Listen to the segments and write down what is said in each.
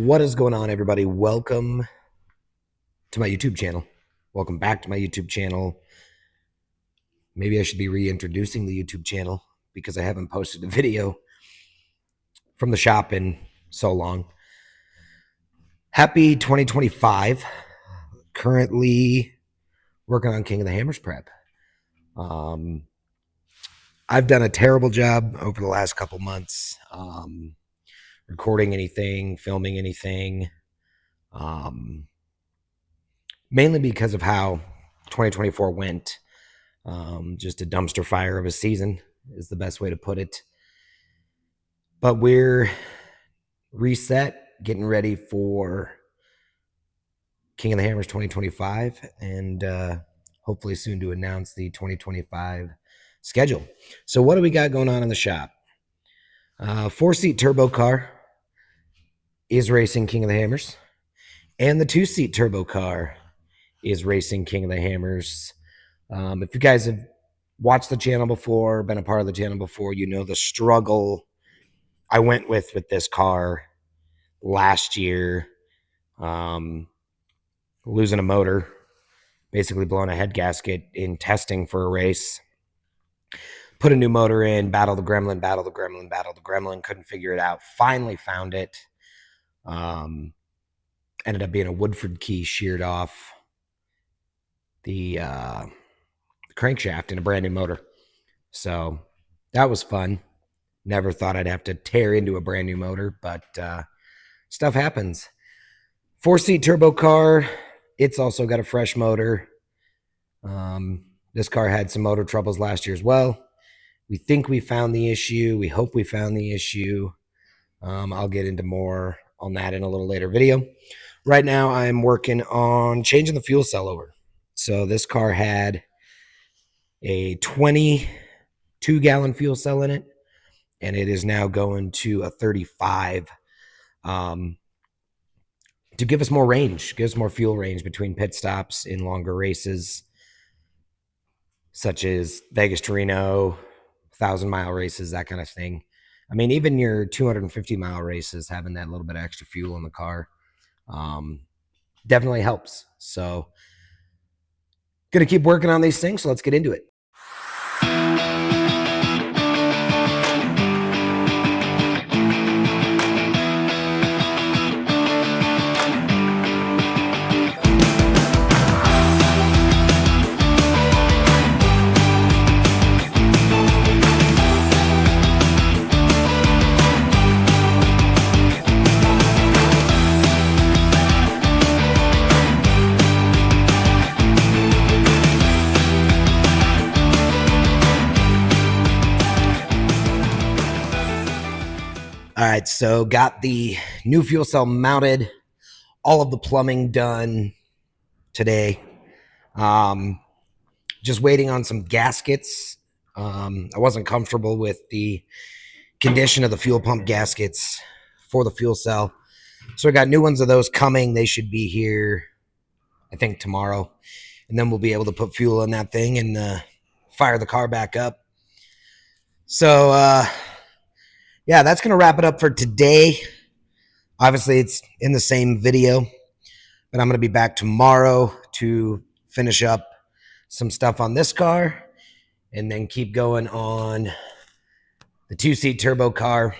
What is going on, everybody? Welcome to my YouTube channel. Welcome back to my YouTube channel. Maybe I should be reintroducing the YouTube channel because I haven't posted a video from the shop in so long. Happy 2025. Currently working on King of the Hammers prep. I've done a terrible job over the last couple months. Recording anything, filming anything, mainly because of how 2024 went. Just a dumpster fire of a season is the best way to put it. But we're reset, getting ready for King of the Hammers 2025, and hopefully soon to announce the 2025 schedule. So what do we got going on in the shop? 4-seat turbo car is racing King of the Hammers, and the 2-seat turbo car is racing King of the Hammers. If you guys have watched the channel before, been a part of the channel before, you know the struggle I went with this car last year, losing a motor, basically blowing a head gasket in testing for a race. Put a new motor in, battled the gremlin, couldn't figure it out. Finally found it. Ended up being a Woodford key sheared off the crankshaft in a brand new motor. So that was fun. Never thought I'd have to tear into a brand new motor, but stuff happens. 4-seat turbo car. It's also got a fresh motor. This car had some motor troubles last year as well. We think we found the issue. We hope we found the issue. I'll get into more on that in a little later video. Right now, I'm working on changing the fuel cell over. So this car had a 22-gallon fuel cell in it, and it is now going to a 35 to give us more range, give us more fuel range between pit stops in longer races, such as Vegas to Reno, 1,000-mile races, that kind of thing. I mean, even your 250-mile races, having that little bit of extra fuel in the car definitely helps. So, going to keep working on these things, so let's get into it. All right, so got the new fuel cell mounted, all of the plumbing done today. Just waiting on some gaskets. I wasn't comfortable with the condition of the fuel pump gaskets for the fuel cell. So I got new ones of those coming. They should be here, I think, tomorrow. And then we'll be able to put fuel in that thing and fire the car back up. So, yeah, that's going to wrap it up for today. Obviously, it's in the same video, but I'm going to be back tomorrow to finish up some stuff on this car and then keep going on the 2-seat turbo car.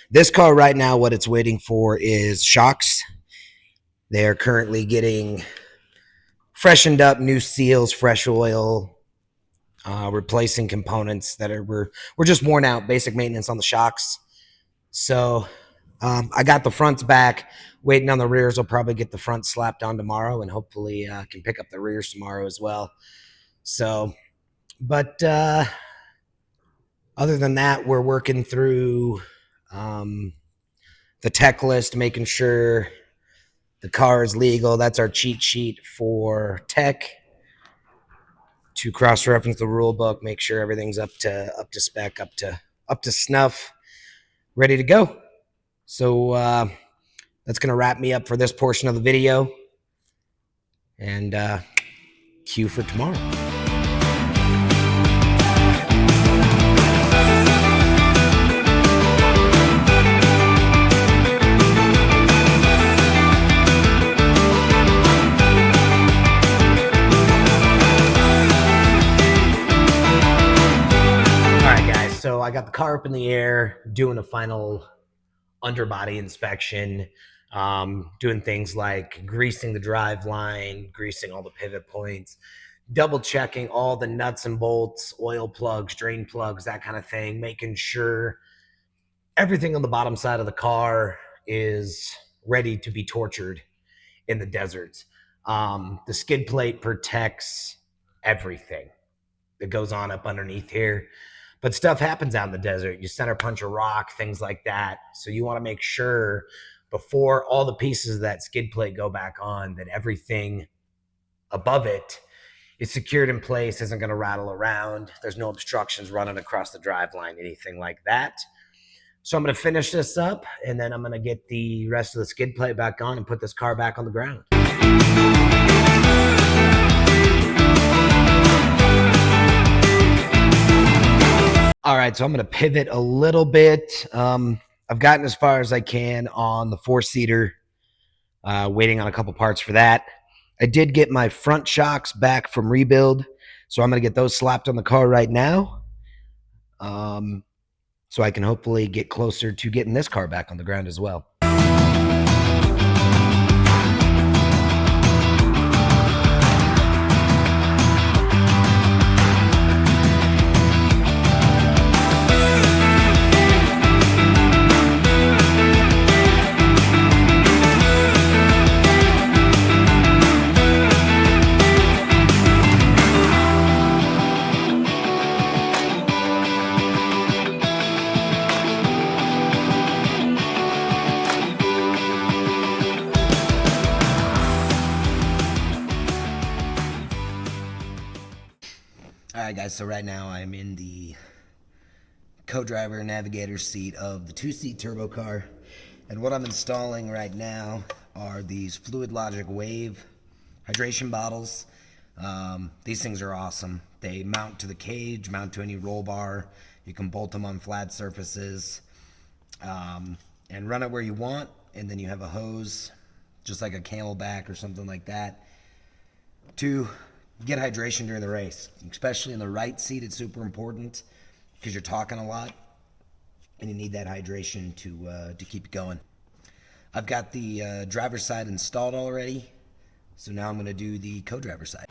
This car right now, what it's waiting for is shocks. They are currently getting freshened up, new seals, fresh oil, replacing components that were just worn out, basic maintenance on the shocks. So I got the fronts back, waiting on the rears. I'll probably get the front slapped on tomorrow and hopefully can pick up the rears tomorrow as well. So, but other than that, we're working through the tech list, making sure the car is legal. That's our cheat sheet for tech, to cross-reference the rule book, make sure everything's up to spec, up to snuff, ready to go. So that's going to wrap me up for this portion of the video, and cue for tomorrow. got the car up in the air, doing a final underbody inspection, doing things like greasing the drive line, greasing all the pivot points, double checking all the nuts and bolts, oil plugs, drain plugs, that kind of thing, making sure everything on the bottom side of the car is ready to be tortured in the deserts. The skid plate protects everything that goes on up underneath here. But stuff happens out in the desert. You center punch a rock, things like that. So you want to make sure before all the pieces of that skid plate go back on that everything above it is secured in place, isn't going to rattle around. There's no obstructions running across the drive line, anything like that. So I'm going to finish this up, and then I'm going to get the rest of the skid plate back on and put this car back on the ground. All right, so I'm going to pivot a little bit. I've gotten as far as I can on the four-seater, waiting on a couple parts for that. I did get my front shocks back from rebuild, so I'm going to get those slapped on the car right now, so I can hopefully get closer to getting this car back on the ground as well. All right, guys, so right now I'm in the co-driver navigator seat of the two-seat turbo car, and what I'm installing right now are these Fluid Logic Wave hydration bottles. These things are awesome. They mount to the cage, mount to any roll bar. You can bolt them on flat surfaces, and run it where you want, and then you have a hose, just like a Camelback or something like that, to get hydration during the race. Especially in the right seat, it's super important because you're talking a lot and you need that hydration to keep you going. I've got the driver's side installed already, so now I'm going to do the co-driver side.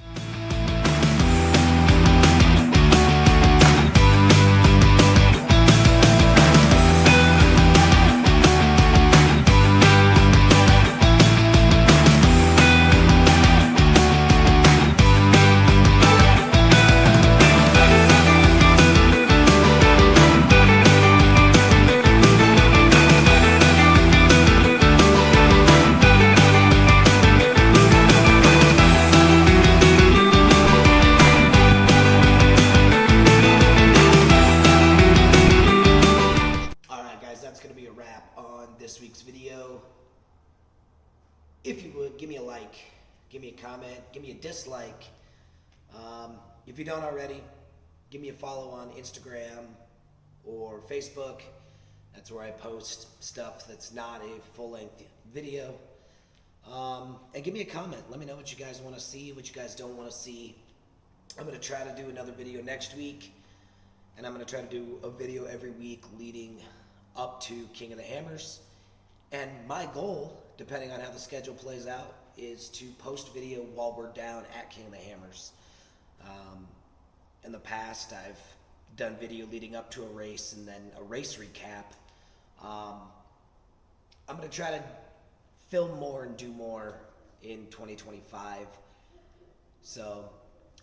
This week's video. If you would, give me a like, give me a comment, give me a dislike. If you don't already, give me a follow on Instagram or Facebook. That's where I post stuff that's not a full-length video. And give me a comment. Let me know what you guys want to see, what you guys don't want to see. I'm going to try to do another video next week, and I'm going to try to do a video every week leading up to King of the Hammers. And my goal, depending on how the schedule plays out, is to post video while we're down at King of the Hammers. In the past, I've done video leading up to a race and then a race recap. I'm going to try to film more and do more in 2025. So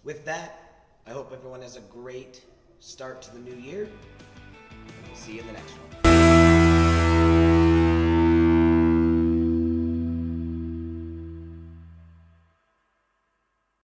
with that, I hope everyone has a great start to the new year. And we'll see you in the next one.